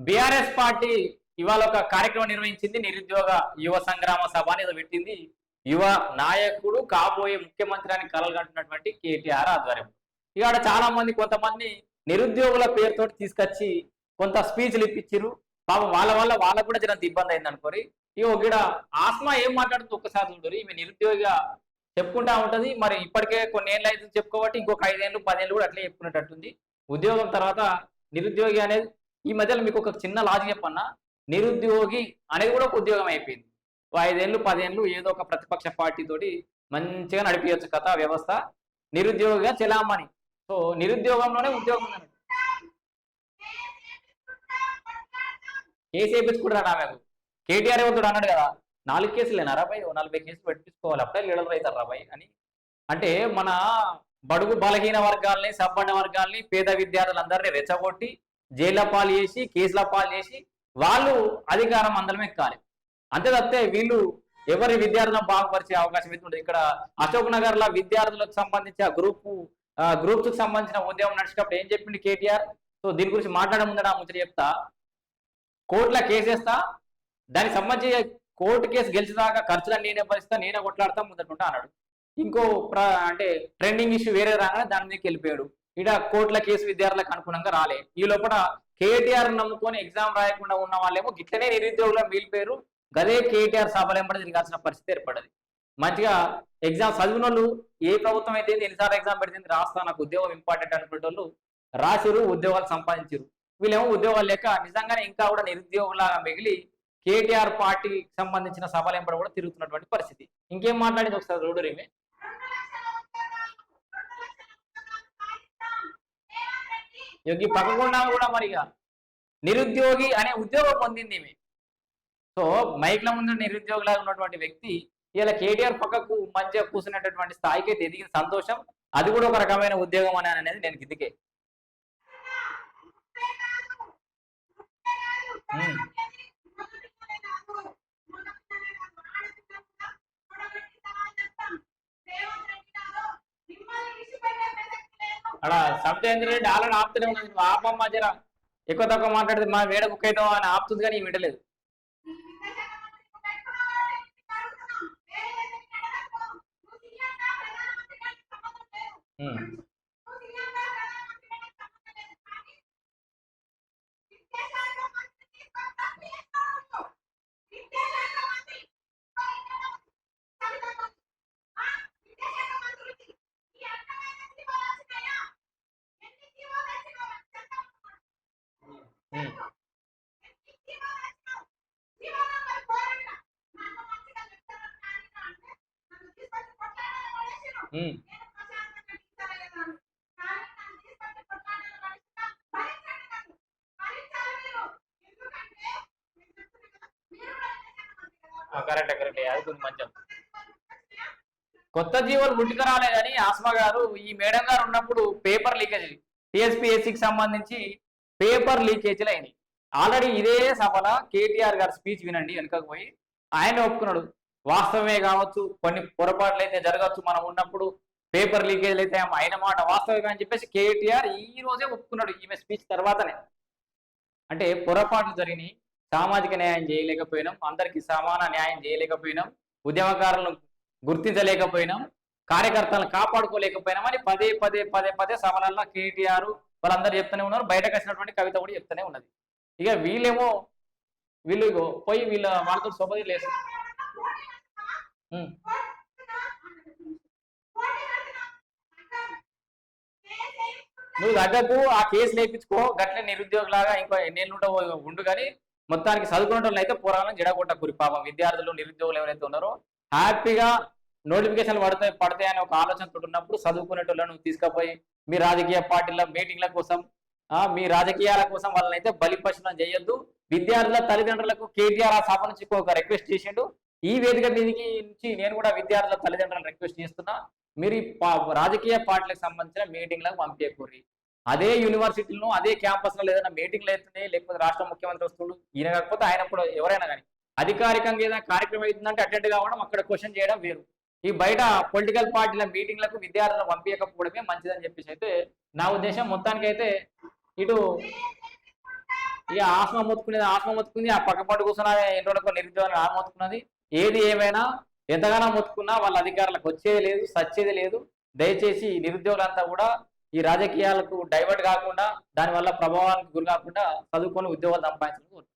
BRS party ఇవాళ ఒక కార్యక్రమం నిర్వహించింది. నిరుద్యోగ యువ సంగ్రామ సభ అనేది పెట్టింది. యువ నాయకుడు కాబోయే ముఖ్యమంత్రి అని కలలుగంటున్నటువంటి కేటీఆర్ ఆధ్వర్యం. ఇవాళ చాలా మంది కొంతమంది నిరుద్యోగుల పేరుతో తీసుకొచ్చి కొంత స్పీచ్లు ఇప్పించారు. పాపం వాళ్ళ వల్ల వాళ్ళకు కూడా జరంత ఇబ్బంది అయింది అనుకోరి. ఇగో గిడ ఆస్మా ఏం మాట్లాడుతుంది ఒక్కసారి చూడరు. ఈమె నిరుద్యోగిగా చెప్పుకుంటా ఉంటది. మరి ఇప్పటికే కొన్ని ఏళ్ళు అయితే చెప్పుకోబట్టి ఇంకొక 5 ఏళ్ళు 10 ఏళ్ళు కూడా అట్లే చెప్పుకునేటట్టుంది. ఉద్యోగం తర్వాత నిరుద్యోగి అనేది ఈ మధ్యలో మీకు ఒక చిన్న లాజిక్ చెప్పన్నా, నిరుద్యోగి అనేది కూడా ఒక ఉద్యోగం అయిపోయింది. 5 ఏళ్ళు 10 ఏళ్ళు ఏదో ఒక ప్రతిపక్ష పార్టీ తోటి మంచిగా నడిపించచ్చు కథ వ్యవస్థ. నిరుద్యోగిగా చెలామణి. సో నిరుద్యోగంలోనే ఉద్యోగం ఉందన్నట్టు. కేసు వేయించుకుంటారా ఆమెకు? కేటీఆర్ ఎవరు అన్నాడు కదా, 4 కేసులేనా రాబాయ్, 40 కేసులు పెట్టించుకోవాలి అప్పుడే లీడర్ అవుతారు రాబాయ్ అని. అంటే మన బడుగు బలహీన వర్గాల్ని, సబ్బన్న వర్గాల్ని, పేద విద్యార్థులందరినీ రెచ్చగొట్టి జైళ్ళ పాలు చేసి కేసుల పాలు చేసి వాళ్ళు అధికారం అందరం ఎక్కాలి. అంతే తప్పితే వీళ్ళు ఎవరి విద్యార్థులను బాగుపరిచే అవకాశం అయితే ఉంటుంది. ఇక్కడ అశోక్ నగర్ లో విద్యార్థులకు సంబంధించి ఆ గ్రూప్స్ కు సంబంధించిన ఉద్యమం నడిచేటప్పుడు ఏం చెప్పింది కేటీఆర్. సో దీని గురించి మాట్లాడే ముందర ముచ్చట చెప్తా. కోర్టులో కేసేస్తా, దానికి సంబంధించి కోర్టు కేసు గెలిచేదాకా ఖర్చులను నేనే భరిస్తా, నేనే కొట్లాడతా ముందటుంటా అన్నాడు. ఇంకో అంటే ట్రెండింగ్ ఇష్యూ వేరే రాగానే దాని మీదకి వెళ్ళిపోయాడు. ఇక్కడ కోర్టుల కేసు విద్యార్థులకు అనుగుణంగా రాలే. ఈ లోపల కేటీఆర్ నమ్ముకొని ఎగ్జామ్ రాయకుండా ఉన్న వాళ్ళేమో గిట్లనే నిరుద్యోగులను వీలిపోయారు. గదే కేటీఆర్ సభలేంబడి తిరగాల్సిన పరిస్థితి ఏర్పడదు. మంచిగా ఎగ్జామ్ చదివిన వాళ్ళు ఏ ప్రభుత్వం అయితే ఎన్నిసార్లు ఎగ్జామ్ పెడితే రాస్తా, నాకు ఉద్యోగం ఇంపార్టెంట్ అనుకునే వాళ్ళు రాసిరు, ఉద్యోగాలు సంపాదించారు. వీళ్ళేమో ఉద్యోగాలు లేక నిజంగానే ఇంకా కూడా నిరుద్యోగులాగా మిగిలి కేటీఆర్ పార్టీకి సంబంధించిన సభలేంబడి కూడా తిరుగుతున్నటువంటి పరిస్థితి. ఇంకేం మాట్లాడింది ఒకసారి రోడ్డు రేమే. యోగి పక్కకుండా కూడా మరిగా నిరుద్యోగి అనే ఉద్యోగం పొందింది ఈమె. సో మైక్ల ముందు నిరుద్యోగిలాగా ఉన్నటువంటి వ్యక్తి ఇలా కేటీఆర్ పక్కకు మంచిగా కూర్చునేటటువంటి స్థాయికి అయితే ఎదిగిన సంతోషం. అది కూడా ఒక రకమైన ఉద్యోగం అని అనేది నేను గిద్దికే. అక్కడ సబ్జేంద్ర రెడ్డి ఆల్రెడీ ఆపుతూనే ఉన్నది. ఆపమ్మ జర ఎక్కువ తక్కువ మాట్లాడితే మా వేడ బుక్ అవుతాం అని ఆపుతుంది కానీ వింటలేదు. కరెక్ట్ కరెక్ట్ అది కొంచెం మంచిగా. కొత్త జీవోలు గుంటికి రాలే కానీ ఆస్మా గారు ఈ మేడం గారు ఉన్నప్పుడు పేపర్ లీకేజ్ టీఎస్పీఎస్సికి సంబంధించి పేపర్ లీకేజీలు అయినాయి. ఆల్రెడీ ఇదే సభలో కేటీఆర్ గారు స్పీచ్ వినండి, వెనుకకు పోయి ఆయన ఒప్పుకున్నాడు. వాస్తవమే కావచ్చు, కొన్ని పొరపాట్లు అయితే జరగచ్చు, మనం ఉన్నప్పుడు పేపర్ లీకేజ్లు అయితే ఆయన మాట వాస్తవమే అని చెప్పేసి కేటీఆర్ ఈ రోజే ఒప్పుకున్నాడు ఈమె స్పీచ్ తర్వాతనే. అంటే పొరపాట్లు జరిగినాయి, సామాజిక న్యాయం చేయలేకపోయినాం, అందరికీ సమాన న్యాయం చేయలేకపోయినాం, ఉద్యమకారులను గుర్తించలేకపోయినాం, కార్యకర్తలను కాపాడుకోలేకపోయినాం అని పదే పదే పదే పదే సభలల్లో కేటీఆర్ వాళ్ళందరూ చెప్తూనే ఉన్నారు. బయటకు వచ్చినటువంటి కవిత కూడా చెప్తూనే ఉన్నది. ఇక వీళ్ళు పోయి వాళ్ళతో సొబది లేదు. నువ్వు తగ్గకు, ఆ కేసు లేపించుకో, గట్లే నిరుద్యోగులాగా ఇంకో ఎన్నేళ్ళు ఉండు. కానీ మొత్తానికి చదువుకునే వాళ్ళు అయితే పురాణం జడగొట్టకూరి. పాపం విద్యార్థులు నిరుద్యోగులు ఎవరైతే ఉన్నారో హ్యాపీగా నోటిఫికేషన్లు పడతాయని ఒక ఆలోచనతో ఉన్నప్పుడు చదువుకునేటోళ్ళను తీసుకుపోయి మీ రాజకీయ పార్టీల మీటింగ్ల కోసం, మీ రాజకీయాల కోసం వాళ్ళని అయితే బలిపశనం చేయొద్దు. విద్యార్థుల తల్లిదండ్రులకు కేటీఆర్ ఆ సభ నుంచి ఒక రిక్వెస్ట్ చేసిండు. ఈ వేదిక మీదకి నుంచి నేను కూడా విద్యార్థుల తల్లిదండ్రులను రిక్వెస్ట్ చేస్తున్నా, మీరు రాజకీయ పార్టీలకు సంబంధించిన మీటింగ్లకు పంపించకూరి. అదే యూనివర్సిటీలో అదే క్యాంపస్లో ఏదైనా మీటింగ్లు అవుతున్నాయి, లేకపోతే రాష్ట్ర ముఖ్యమంత్రి వస్తుడు, ఈయన కాకపోతే ఆయన కూడా ఎవరైనా కానీ అధికారికంగా ఏదైనా కార్యక్రమం అవుతుందంటే అటెండ్ కావడం, అక్కడ క్వశ్చన్ చేయడం వేరు. ఈ బయట పొలిటికల్ పార్టీల మీటింగ్లకు విద్యార్థులను పంపించకపోవడమే మంచిదని చెప్పేసి అయితే నా ఉద్దేశం. మొత్తానికి అయితే ఇటు ఇక ఆత్మ మొత్తుకుంది, ఆ పక్క పట్టు కూర్చున్న ఇంట్లో నిరుద్యోగాన్ని ఆత్మ మొత్తుకున్నది. ఏది ఏమైనా ఎంతగానో మొత్తుకున్నా వాళ్ళ అధికారులకు వచ్చేది లేదు, సచ్చేది లేదు. దయచేసి ఈ నిరుద్యోగులంతా కూడా ఈ రాజకీయాలకు డైవర్ట్ కాకుండా, దానివల్ల ప్రభావానికి గురి కాకుండా చదువుకొని ఉద్యోగాలు సంపాదించాలని